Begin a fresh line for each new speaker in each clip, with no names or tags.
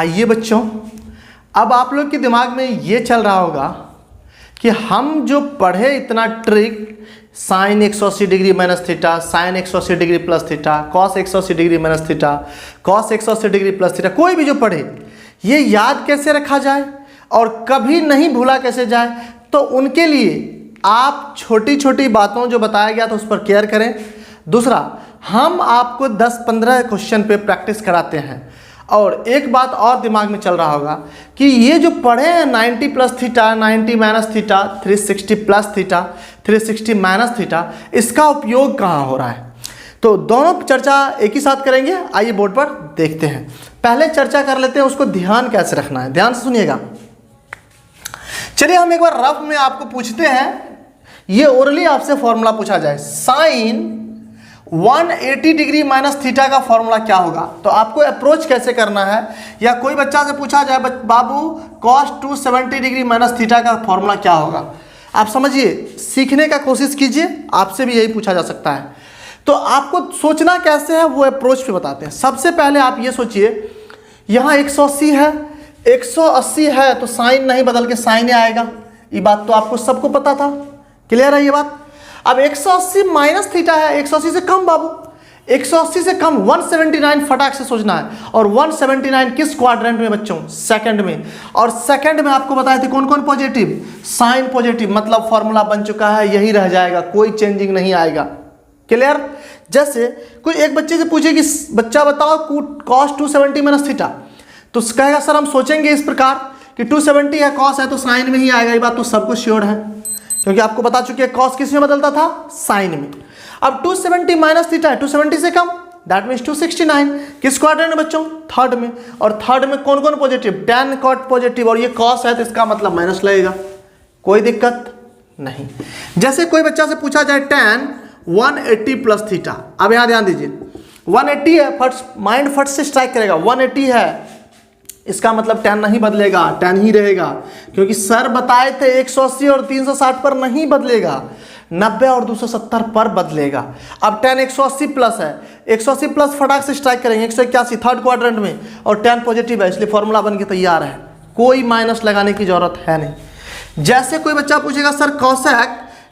आइए बच्चों, अब आप लोग के दिमाग में ये चल रहा होगा कि हम जो पढ़े इतना trick sine 180 degree minus theta, sine 180 degree plus theta, cos 180 degree minus theta, cos 180 degree plus theta, कोई भी जो पढ़े ये याद कैसे रखा जाए और कभी नहीं भूला कैसे जाए। तो उनके लिए आप छोटी छोटी बातों जो बताया गया था उस पर केयर करें। दूसरा, हम आपको 10-15 क्वेश्चन पे प्रैक्टिस कराते हैं। और एक बात और दिमाग में चल रहा होगा कि ये जो पढ़े हैं 90 plus theta, 90 minus theta, 360 plus theta, 360 minus theta, इसका उपयोग कहाँ हो रहा है। तो दोनों चर्चा एक ही साथ करेंगे। आइए बोर्ड पर देखते हैं। पहले चर्चा कर लेते हैं उसको ध्यान कैसे रखना है। ध्यान से सुनिएगा। चलिए हम एक बार रफ में आपको पूछते हैं, ये ओरली आपसे फॉर्मूला पूछा जाए, साइन 180 डिग्री माइनस थीटा का फॉर्मूला क्या होगा। तो आपको अप्रोच कैसे करना है, या कोई बच्चा से पूछा जाए बाबू कॉस 270 डिग्री माइनस थीटा का फॉर्मूला क्या होगा, आप समझिए, सीखने का कोशिश कीजिए, आपसे भी यही पूछा जा सकता है। तो आपको सोचना कैसे है वो अप्रोच पे बताते हैं। सबसे पहले आप ये सोचिए, यहाँ 180 है, 180 है तो साइन नहीं बदल के साइन ही आएगा। ये बात तो आपको सबको पता था, क्लियर है ये बात। अब 180 माइनस थीटा है, 180 से कम बाबू, 180 से कम 179 फटाक से सोचना है। और 179 किस क्वाड्रेंट में बच्चों, सेकंड में। और सेकंड में आपको बताए थे कौन कौन पॉजिटिव, साइन पॉजिटिव, मतलब फॉर्मूला बन चुका है, यही रह जाएगा, कोई चेंजिंग नहीं आएगा, क्लियर। जैसे कोई एक बच्चे से पूछे कि बच्चा बताओ कॉस 270 माइनस थीटा, तो कहेगा सर हम सोचेंगे इस प्रकार कि 270 है, कॉस है तो साइन में ही आएगा। ये बात तो सबको श्योर है क्योंकि आपको बता चुके हैं कॉस किस में बदलता था, साइन में। अब 270 माइनस थीटा है, 270 से कम, दैट मीन्स 269, किस क्वाड्रेंट में बच्चों, थर्ड में। और थर्ड में कौन कौन पॉजिटिव, tan cot पॉजिटिव, और ये कॉस है तो इसका मतलब माइनस लगेगा, कोई दिक्कत नहीं। जैसे कोई बच्चा से पूछा जाए tan 180 प्लस थीटा, अब यहाँ ध्यान दीजिए 180 है, फट माइंड फट से स्ट्राइक करेगा, 180 है, इसका मतलब tan नहीं बदलेगा, tan ही रहेगा, क्योंकि सर बताए थे 180 और 360 पर नहीं बदलेगा, 90 और 270 पर बदलेगा। अब tan 180 प्लस है, 180 प्लस फटाक से स्ट्राइक करेंगे, 181 थर्ड क्वाड्रेंट में, और tan पॉजिटिव है, इसलिए फॉर्मूला बन के तैयार है, कोई माइनस लगाने की जरूरत है नहीं। जैसे कोई बच्चा पूछेगा सर कॉसेक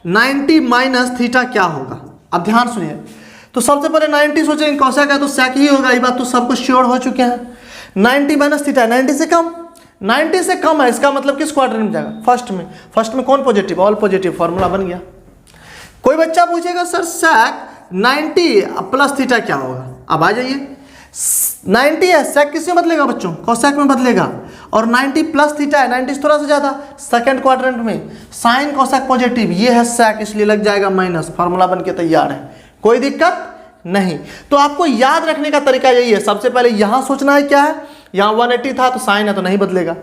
90 माइनस थीटा क्या होगा, अब ध्यान सुनिए। तो सबसे पहले 90 सोचेंगे, कॉसेक है तो सेक ही होगा, ये बात तो सबको श्योर हो चुके हैं। 90 माइनस थीटा, 90 से कम, 90 से कम है, इसका मतलब किस क्वाड्रेंट में जाएगा, फर्स्ट में। फर्स्ट में कौन पॉजिटिव, ऑल पॉजिटिव, फॉर्मूला बन गया। कोई बच्चा पूछेगा सर सेक 90 प्लस थीटा क्या होगा, अब आ जाइए, 90 है, सेक किस में बदलेगा बच्चों, कोसेक में बदलेगा। और 90 प्लस थीटा है, 90 से थोड़ा सा ज्यादा, सेकंड क्वाड्रेंट में, साइन कोसेक पॉजिटिव, ये है सेक, इसलिए लग जाएगा माइनस, फॉर्मूला बन के तैयार है, कोई दिक्कत नहीं। तो आपको याद रखने का तरीका यही है, सबसे पहले यहां सोचना है क्या है, यहां 180 था तो साइन है तो नहीं बदलेगा,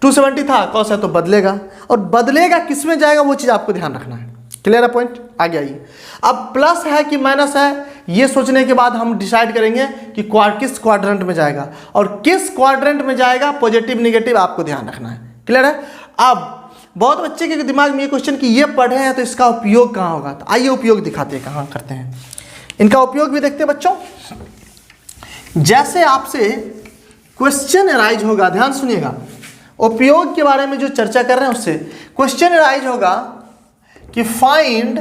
270 था कॉस है तो बदलेगा, और बदलेगा किस में जाएगा वो चीज आपको ध्यान रखना है, क्लियर है पॉइंट। आगे आइए, अब प्लस है कि माइनस है, ये सोचने के बाद हम डिसाइड करेंगे कि किस क्वाड्रेंट में जाएगा, और किस क्वाड्रेंट में जाएगा, पॉजिटिव निगेटिव आपको ध्यान रखना है, क्लियर है। अब बहुत बच्चे के दिमाग में ये क्वेश्चन कि ये पढ़े हैं तो इसका उपयोग कहाँ होगा, तो आइए उपयोग दिखाते हैं कहाँ करते हैं, इनका उपयोग भी देखते हैं बच्चों। जैसे आपसे क्वेश्चन अराइज होगा, ध्यान सुनिएगा, उपयोग के बारे में जो चर्चा कर रहे हैं उससे क्वेश्चन अराइज होगा कि फाइंड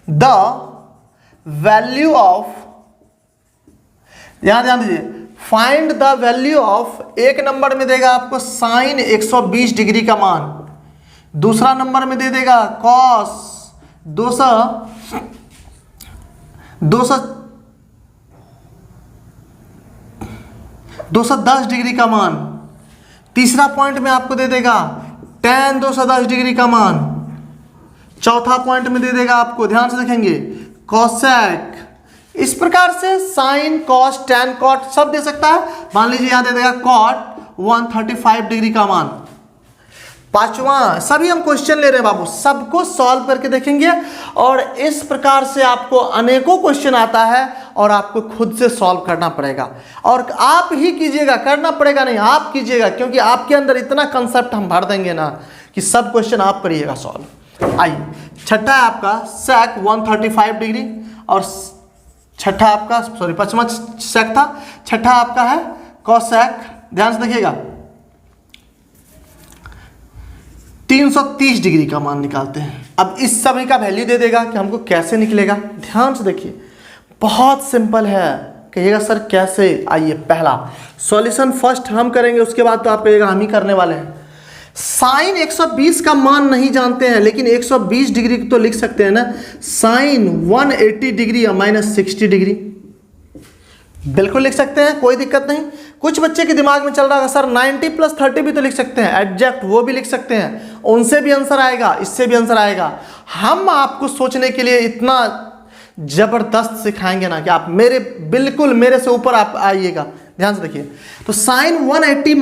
द वैल्यू ऑफ, ध्यान दीजिए, फाइंड द वैल्यू ऑफ, एक नंबर में देगा आपको साइन 120 डिग्री का मान, दूसरा नंबर में दे देगा कॉस 210 डिग्री का मान, तीसरा पॉइंट में आपको दे देगा tan 210 डिग्री का मान, चौथा पॉइंट में दे देगा आपको, ध्यान से देखेंगे, कोसेक। इस प्रकार से साइन कॉस tan कॉट सब दे सकता है। मान लीजिए यहां दे देगा कॉट 135 डिग्री का मान। पांचवा, सभी हम क्वेश्चन ले रहे हैं बाबू, सबको सॉल्व करके देखेंगे, और इस प्रकार से आपको अनेकों क्वेश्चन आता है और आपको खुद से सॉल्व करना पड़ेगा, और आप ही कीजिएगा, करना पड़ेगा नहीं, आप कीजिएगा, क्योंकि आपके अंदर इतना कंसेप्ट हम भर देंगे ना कि सब क्वेश्चन आप करिएगा सॉल्व। आइए, छठा है आपका सेक 135 डिग्री, और छठा आपका, सॉरी पांचवा सेक था, छठा आपका है कोसेक ध्यान से देखिएगा, 330 डिग्री का मान निकालते हैं। अब इस समय का वैल्यू दे देगा कि हमको कैसे निकलेगा। ध्यान से देखिए, बहुत सिंपल है। कहिएगा सर कैसे, आइए पहला सॉल्यूशन फर्स्ट हम करेंगे, उसके बाद तो आप कहिएगा हम ही करने वाले हैं। साइन 120 का मान नहीं जानते हैं, लेकिन 120 डिग्री तो लिख सकते हैं ना, साइन 180 डिग्री या -60 डिग्री बिल्कुल लिख सकते हैं, कोई दिक्कत नहीं। कुछ बच्चे के दिमाग में चल रहा है सर 90 + 30 भी तो लिख सकते हैं, एग्जैक्ट वो भी लिख सकते हैं, उनसे भी आंसर आएगा, इससे भी आंसर आएगा। हम आपको सोचने के लिए इतना जबरदस्त सिखाएंगे ना कि आप बिल्कुल मेरे से ऊपर आप आइएगा। ध्यान से देखिए, तो साइन 180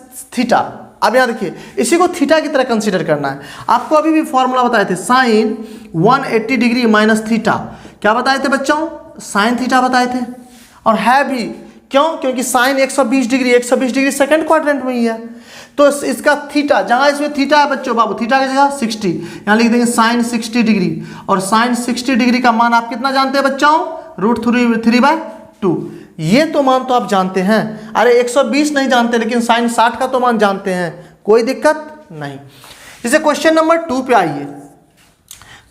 - थीटा, अब यहाँ देखिए इसी को थीटा की तरह कंसीडर करना है। आपको अभी भी फॉर्मूला बताए थे, साइन 180 डिग्री - थीटा, क्या बताए थे बच्चों, साइन थीटा बताए थे। और है भी क्यों, क्योंकि साइन 120 डिग्री सेकंड क्वाड्रेंट में ही है, तो इसका थीटा, जहां इसमें थीटा है बच्चों, बाबू थीटा की जगह 60, यहां लिख देंगे साइन 60 डिग्री। और साइन 60 डिग्री का मान आप कितना जानते हैं बच्चों, √3/2। ये तो मान तो आप जानते हैं। अरे 120 नहीं जानते, लेकिन साइन 60 का तो मान जानते हैं, कोई दिक्कत नहीं। जैसे क्वेश्चन नंबर 2 पे आइए,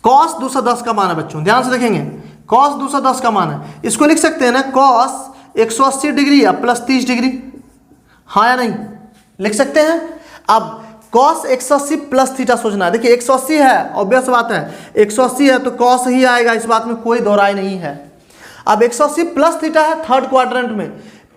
कॉस 210 का मान है बच्चों, ध्यान से देखेंगे, कॉस 210 का मान है, इसको लिख सकते हैं ना, कॉस 180 डिग्री या +30 डिग्री, हाँ या नहीं, लिख सकते हैं। अब कॉस 180 + थीटा सोचना है। देखिए 180 है, ऑब्वियस बात है, 180 है तो कॉस ही आएगा, इस बात में कोई दो राय नहीं है। अब 180 + थीटा है, थर्ड क्वाड्रेंट में,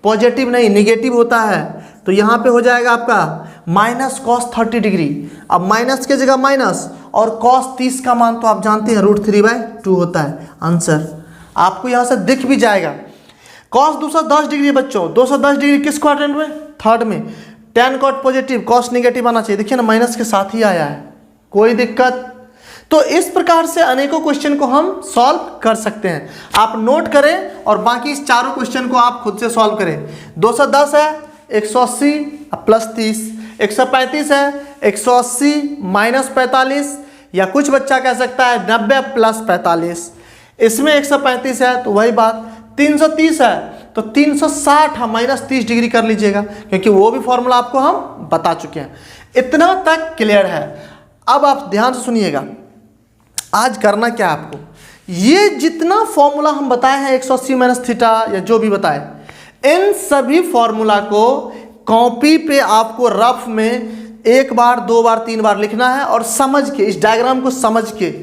पॉजिटिव नहीं निगेटिव होता है, तो यहाँ पे हो जाएगा आपका -cos 30 डिग्री। अब माइनस की जगह माइनस, और cos 30 का मान तो आप जानते हैं √3/2 होता है। आंसर आपको यहाँ से दिख भी जाएगा। cos 210 डिग्री बच्चों, 210 डिग्री किस क्वाड्रेंट में, थर्ड में, tan cot positive, cos negative आना चाहिए, देखिए ना माइनस के साथ ही आया है, कोई दिक्कत। तो इस प्रकार से अनेकों क्वेश्चन को हम सॉल्व कर सकते हैं। आप नोट करें और बाकी इस चारों क्वेश्चन को आप खुद से सॉल्व करें। 210 है, 180 + 30, 135 है, 180 - 45, या कुछ बच्चा कह सकता है 90 + 45, इसमें 135 है तो वही बात, 330 है तो 360 -30 डिग्री कर लीजिएगा, क्योंकि वो भी फॉर्मूला आपको हम बता चुके हैं। इतना तक क्लियर है। अब आप ध्यान से सुनिएगा, आज करना क्या है आपको, ये जितना फॉर्मूला हम बताए हैं 180 - थीटा या जो भी बताए, इन सभी फॉर्मूला को कॉपी पे आपको रफ में 1 बार 2 बार 3 बार लिखना है, और समझ के, इस डायग्राम को समझ के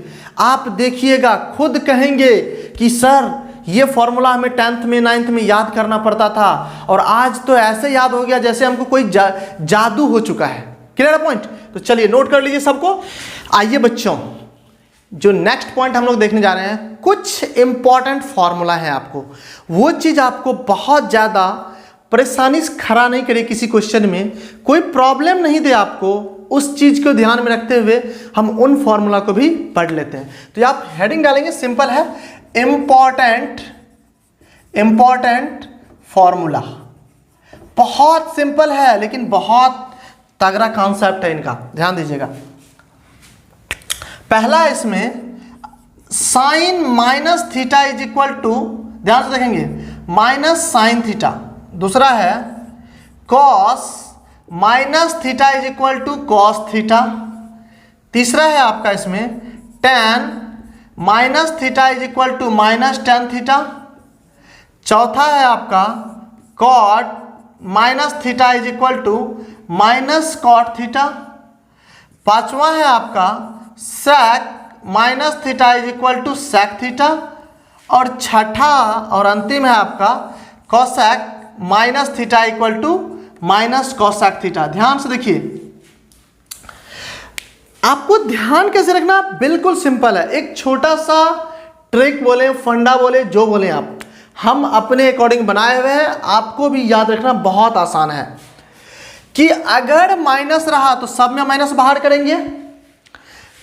आप देखिएगा, खुद कहेंगे कि सर ये फॉर्मूला हमें 10th में 9th में याद करना पड़ता था, और आज तो ऐसे याद हो गया जैसे हमको कोई जादू हो चुका है। क्लियर पॉइंट, तो चलिए नोट कर लीजिए सबको। आइए बच्चों, जो नेक्स्ट पॉइंट हम लोग देखने जा रहे हैं, कुछ इंपॉर्टेंट फॉर्मूला है, आपको वो चीज आपको बहुत ज्यादा परेशानी से खड़ा नहीं करे, किसी क्वेश्चन में कोई प्रॉब्लम नहीं दे आपको, उस चीज को ध्यान में रखते हुए हम उन फॉर्मूला को भी पढ़ लेते हैं। तो आप हेडिंग डालेंगे, सिंपल है, इंपॉर्टेंट फॉर्मूला। बहुत सिंपल है लेकिन बहुत तगड़ा कॉन्सेप्ट है इनका, ध्यान दीजिएगा। पहला इसमें साइन -थीटा = ध्यान से देखेंगे -sin थीटा, दूसरा है cos -थीटा = cos थीटा, तीसरा है आपका इसमें tan -थीटा = -tan थीटा, चौथा है आपका cot -थीटा = -cot थीटा, पांचवा है आपका sec -थीटा = sec थीटा, और छठा और अंतिम है आपका cosec -थीटा = -cosec थीटा। ध्यान से देखिए, आपको ध्यान कैसे रखना, बिल्कुल सिंपल है, एक छोटा सा ट्रिक बोले, फंडा बोले, जो बोले आप, हम अपने अकॉर्डिंग बनाए हुए हैं, आपको भी याद रखना बहुत आसान है कि अगर माइनस रहा तो सब में माइनस बाहर करेंगे,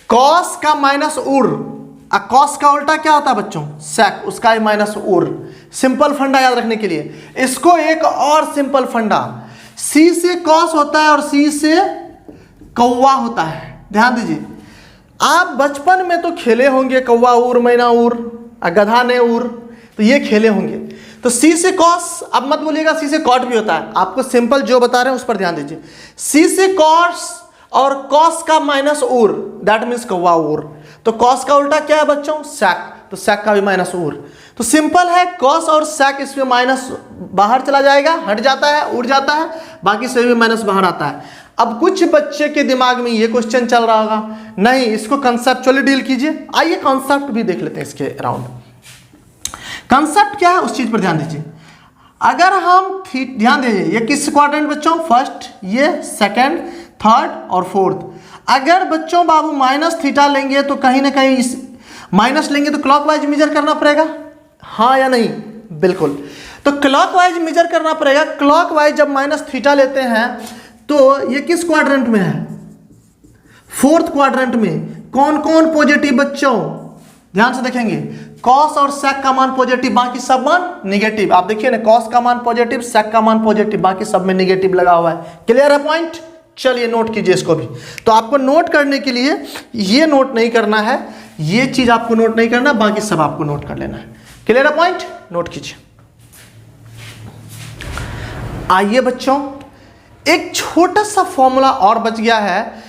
कॉस का माइनस उड़, कॉस का उल्टा क्या होता है बच्चों, सेक, उसका ही माइनस उड़। सिंपल फंडा याद रखने के लिए, इसको एक और सिंपल फंडा, सी से कॉस होता है और सी से कौवा होता है। ध्यान दीजिए, आप बचपन में तो खेले होंगे कौवा उड़, मैना उड़, गधा ने उड़, तो ये खेले होंगे। तो सी से कॉस, अब मत बोलिएगा सी से कॉट भी होता है, आपको सिंपल जो बता रहे हैं उस पर ध्यान दीजिए। सी से कॉस और कॉस का माइनस उर, दैट मीन्स कौवा उर। तो कॉस का उल्टा क्या है बच्चों? सेक, तो सेक का भी माइनस उर। तो सिंपल है, कॉस और सेक इसमें माइनस बाहर चला जाएगा, हट जाता है, उड़ जाता है, बाकी से भी माइनस बाहर आता है। अब कुछ बच्चे के दिमाग में ये क्वेश्चन चल रहा होगा, नहीं इसको कंसेप्चुअली डील कीजिए। आइए कॉन्सेप्ट भी देख लेते हैं इसके अराउंड। कंसेप्ट क्या है उस चीज पर ध्यान दीजिए। अगर हम ध्यान दीजिए, ये किस क्वाड्रेंट बच्चों? फर्स्ट, ये सेकंड, थर्ड और फोर्थ। अगर बच्चों बाबू माइनस थीटा लेंगे तो कहीं ना कहीं इस माइनस लेंगे तो क्लॉकवाइज मेजर करना पड़ेगा, हाँ या नहीं? बिल्कुल। तो क्लॉकवाइज मेजर करना पड़ेगा। क्लॉकवाइज जब माइनस थीटा लेते हैं तो ये किस क्वाड्रेंट में है? फोर्थ क्वाड्रेंट में। कौन कौन पॉजिटिव बच्चों? ध्यान से देखेंगे, कॉस और सेक का मान पॉजिटिव, बाकी सब मान निगेटिव। आप देखिए ना, कॉस का मान पॉजिटिव, सेक का मान पॉजिटिव, बाकी सब में निगेटिव लगा हुआ है। क्लियर है पॉइंट? चलिए नोट कीजिए इसको भी। तो आपको नोट करने के लिए ये नोट नहीं करना है, ये चीज आपको नोट नहीं करना, बाकी सब आपको नोट कर लेना है। क्लियर है पॉइंट? नोट कीजिए। आइए बच्चों, एक छोटा सा फॉर्मूला और बच गया है।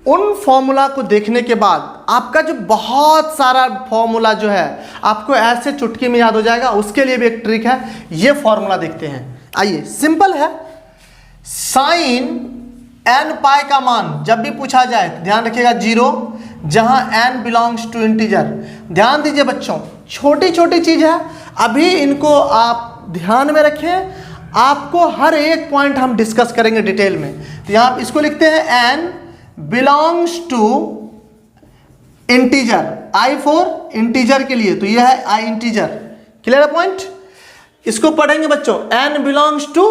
उन फॉर्मूला को देखने के बाद आपका जो बहुत सारा फॉर्मूला जो है आपको ऐसे चुटकी में याद हो जाएगा। उसके लिए भी एक ट्रिक है, ये फॉर्मूला देखते हैं। आइए, सिंपल है। साइन एन पाई का मान जब भी पूछा जाए तो ध्यान रखिएगा 0, जहां एन बिलोंग्स टू इंटीजर। ध्यान दीजिए बच्चों, छोटी छोटी चीज है, अभी इनको आप ध्यान में रखें। आपको हर एक पॉइंट हम डिस्कस करेंगे डिटेल में। तो यहां इसको लिखते हैं n belongs to integer, I for integer के लिए, तो यह है आई इंटीजर। क्लियर है पॉइंट? इसको पढ़ेंगे बच्चों, n belongs to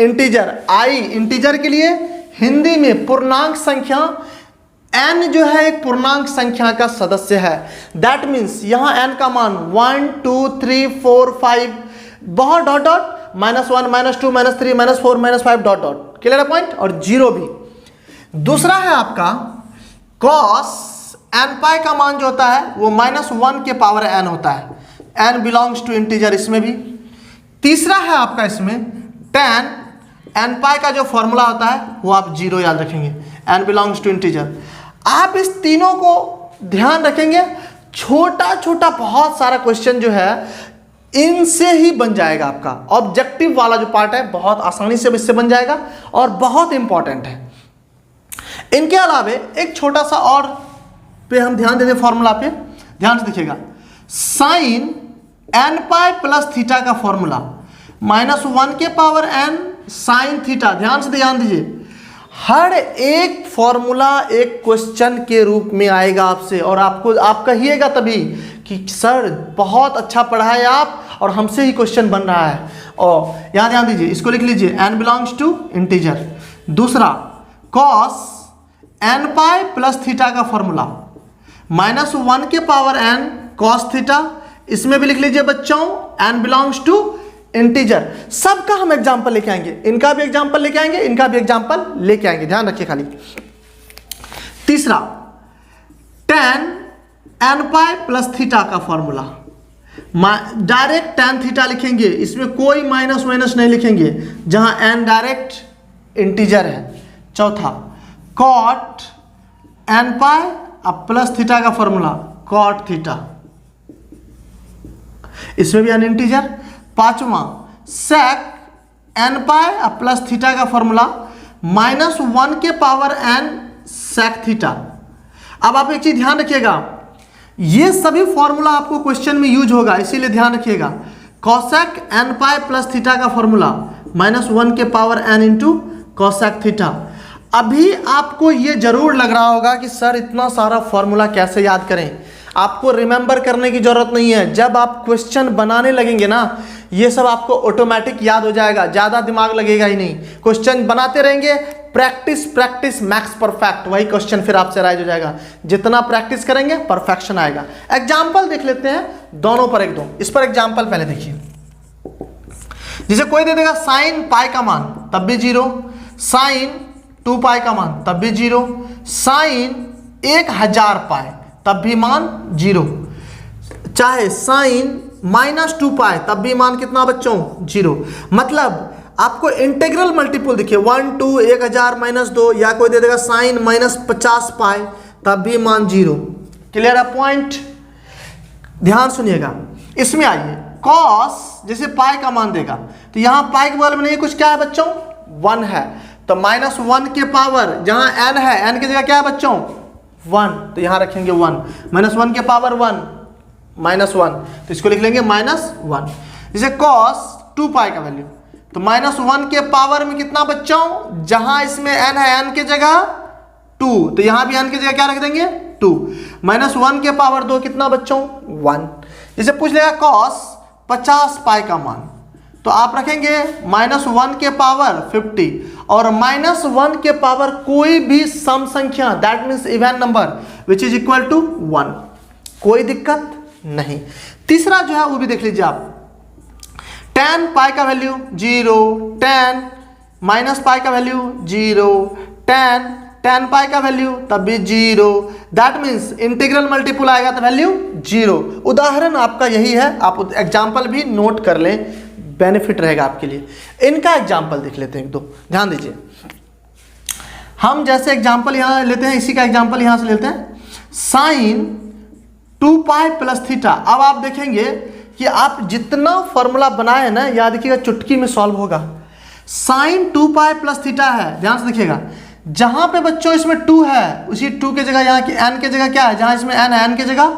integer, I integer के लिए। हिंदी में पूर्णांक संख्या, एन जो है एक पूर्णांक संख्या का सदस्य है। दैट मीन्स यहां एन का मान 1 2 3 4 5 बहुत dot dot, -1 -2 -3 -4 -5 dot dot. Clear है पॉइंट? और 0 भी। दूसरा है आपका कॉस एन पाई का मान जो होता है वो -1 के पावर एन होता है, एन बिलोंग्स टू इंटीजर, इसमें भी। तीसरा है आपका इसमें टेन एन पाई का जो फॉर्मूला होता है वो आप 0 याद रखेंगे, एन बिलोंग्स टू इंटीजर। आप इस तीनों को ध्यान रखेंगे, छोटा छोटा बहुत सारा क्वेश्चन जो है इनसे ही बन जाएगा। आपका ऑब्जेक्टिव वाला जो पार्ट है बहुत आसानी से इससे बन जाएगा और बहुत इंपॉर्टेंट है। इनके अलावे एक छोटा सा और पे हम ध्यान देते फॉर्मूला पे, ध्यान से देखिएगा। Sine n pi plus theta का फॉर्मूला -1 के पावर एन साइन थीटा। ध्यान से ध्यान दीजिए, हर एक फॉर्मूला एक क्वेश्चन के रूप में आएगा आपसे, और आपको आप कहिएगा तभी कि सर बहुत अच्छा पढ़ा है आप और हमसे ही क्वेश्चन बन रहा है। और यहां ध्यान दीजिए, इसको लिख लीजिए एन बिलोंग्स टू इंटीजर। दूसरा cos n pi plus theta का फॉर्मूला -1 के पावर एन कॉस थीटा, इसमें भी लिख लीजिए बच्चों एन बिलोंग्स टू इंटीजर। सबका हम एग्जांपल लेके आएंगे, इनका भी एग्जांपल लेके आएंगे, इनका भी एग्जांपल लेके आएंगे, ध्यान रखिए खाली। तीसरा tan n pi plus theta का फॉर्मूला, डायरेक्ट tan थीटा लिखेंगे, इसमें कोई माइनस माइनस नहीं लिखेंगे, जहां n डायरेक्ट इंटीजर है। चौथा cot एन पाई अब प्लस थीटा का फॉर्मूला cot थीटा, इसमें भी n इंटीजर। पांचवा sec एन पाई अब प्लस थीटा का फॉर्मूला -1 के पावर n sec थीटा। अब आप एक चीज ध्यान रखिएगा, ये सभी फॉर्मूला आपको क्वेश्चन में यूज होगा, इसीलिए ध्यान रखिएगा। cosec n pi plus theta का फॉर्मूला -1 के power n into cosec theta. अभी आपको ये जरूर लग रहा होगा कि सर इतना सारा फॉर्मूला कैसे याद करें। आपको रिमेंबर करने की जरूरत नहीं है, जब आप क्वेश्चन बनाने लगेंगे ना ये सब आपको ऑटोमेटिक याद हो जाएगा, ज़्यादा दिमाग लगेगा ही नहीं। क्वेश्चन बनाते रहेंगे, प्रैक्टिस प्रैक्टिस मैक्स परफेक्ट, वही क्वेश्चन फिर आपसे राइज हो जाएगा। जितना प्रैक्टिस करेंगे परफेक्शन आएगा। एग्जाम्पल देख लेते हैं दोनों पर एक दो। इस पर एग्जाम्पल पहले देखिए, जिसे कोई दे देगा साइन पाई का मान तब भी 0, साइन 2 पाई का मान तब भी 0, साइन 1000 पाई तब भी मान 0, चाहे साइन -2 पाई, तब भी मान कितना बच्चों 0। मतलब आपको इंटीग्रल मल्टीपल दिखे 1 2 1000 -2 या कोई दे देगा साइन -50 पाई, तब भी मान 0। क्लियर है पॉइंट? ध्यान सुनिएगा, इसमें आइए कॉस जैसे पाई का मान देगा तो यहाँ पाई के बगल में नहीं कुछ क्या है बच्चों 1 है, तो -1 के पावर जहाँ n है, n की जगह क्या है बच्चों 1, तो यहाँ रखेंगे 1, -1 के पावर 1 -1, तो इसको लिख लेंगे -1। जैसे कॉस 2 पाई का वैल्यू, तो -1 के पावर में कितना बच्चों, जहां इसमें n है n की जगह 2, तो यहां भी n की जगह क्या रख देंगे 2, -1 के पावर 2 कितना बच्चों 1। जैसे पूछ लेगा कॉस 50 पाई का मान, तो आप रखेंगे -1 के पावर 50 और -1 के पावर कोई भी सम संख्या, that means even number which is equal to 1, कोई दिक्कत नहीं। तीसरा जो है वो भी देख लीजिए आप, tan पाई का वैल्यू 0, tan माइनस पाई का वैल्यू 0, tan पाई का वैल्यू तब भी 0, दैट मीन्स इंटीग्रल मल्टीपल आएगा तो वैल्यू 0। उदाहरण आपका यही है, आप एग्जाम्पल भी नोट कर लें, बेनिफिट रहेगा आपके लिए। इनका एग्जाम्पल देख लेते हैं एक दो, ध्यान दीजिए। हम जैसे एग्जाम्पल यहाँ लेते हैं, इसी का एग्जाम्पल यहाँ से लेते हैं, साइन 2 पाई प्लस थीटा। अब आप देखेंगे कि आप जितना फॉर्मूला बनाए ना, याद रखिएगा चुटकी में सॉल्व होगा। साइन 2 पाई प्लस थीटा है, ध्यान से देखिएगा, जहां पे बच्चों इसमें 2 है, उसी 2 की जगह यहाँ की n की जगह क्या है, जहां इसमें n है n की जगह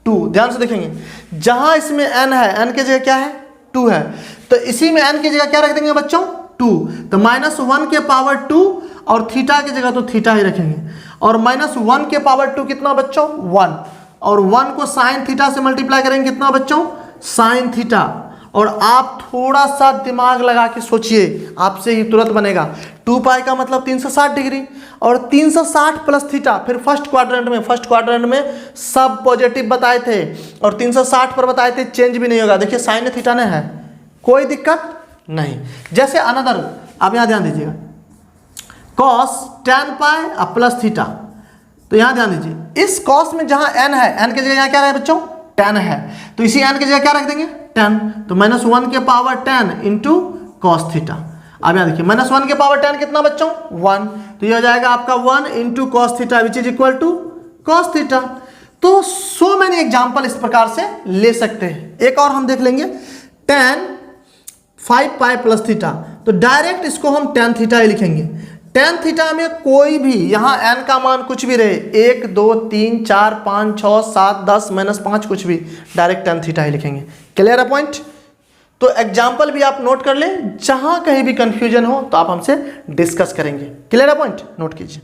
2, ध्यान से देखेंगे, जहां इसमें n है n की जगह क्या है 2 है, तो इसी में n की जगह क्या रख देंगे बच्चों 2, तो -1 के पावर 2 और थीटा की जगह तो थीटा ही रखेंगे, और -1 के पावर 2 कितना बच्चों 1, और 1 को साइन थीटा से मल्टीप्लाई करेंगे कितना बच्चों साइन थीटा। और आप थोड़ा सा दिमाग लगा के सोचिए, आपसे ही तुरंत बनेगा। 2 पाई का मतलब 360 डिग्री, और 360 प्लस थीटा, फिर फर्स्ट क्वाड्रेंट में सब पॉजिटिव बताए थे और 360 पर बताए थे, चेंज भी नहीं होगा। देखिए साइन थीटा ने है, कोई दिक्कत नहीं। जैसे अनदर, आप यहाँ ध्यान दीजिएगा, कॉस tan पाई प्लस थीटा, तो यहाँ ध्यान दीजिए, इस कॉस में जहाँ n है, n की जगह यहाँ क्या है बच्चों tan है, तो इसी n की जगह क्या रख देंगे tan, तो -1 के power tan into cos theta. अब यहाँ देखिए -1 के पावर tan कितना बच्चों 1, तो ये हो जाएगा आपका 1 into cos theta which is equal to cos theta. तो सो मैनी एग्जाम्पल इस प्रकार से ले सकते हैं। एक और हम देख लेंगे, tan 5 पाई प्लस थीटा, तो डायरेक्ट इसको हम tan थीटा ही लिखेंगे। tan थीटा में कोई भी यहाँ n का मान कुछ भी रहे, 1 2 3 4 5 6 7 10 -5 कुछ भी, डायरेक्ट tan थीटा ही लिखेंगे। क्लियर है पॉइंट? तो एग्जाम्पल भी आप नोट कर लें, जहां कहीं भी कंफ्यूजन हो तो आप हमसे डिस्कस करेंगे। क्लियर है पॉइंट? नोट कीजिए।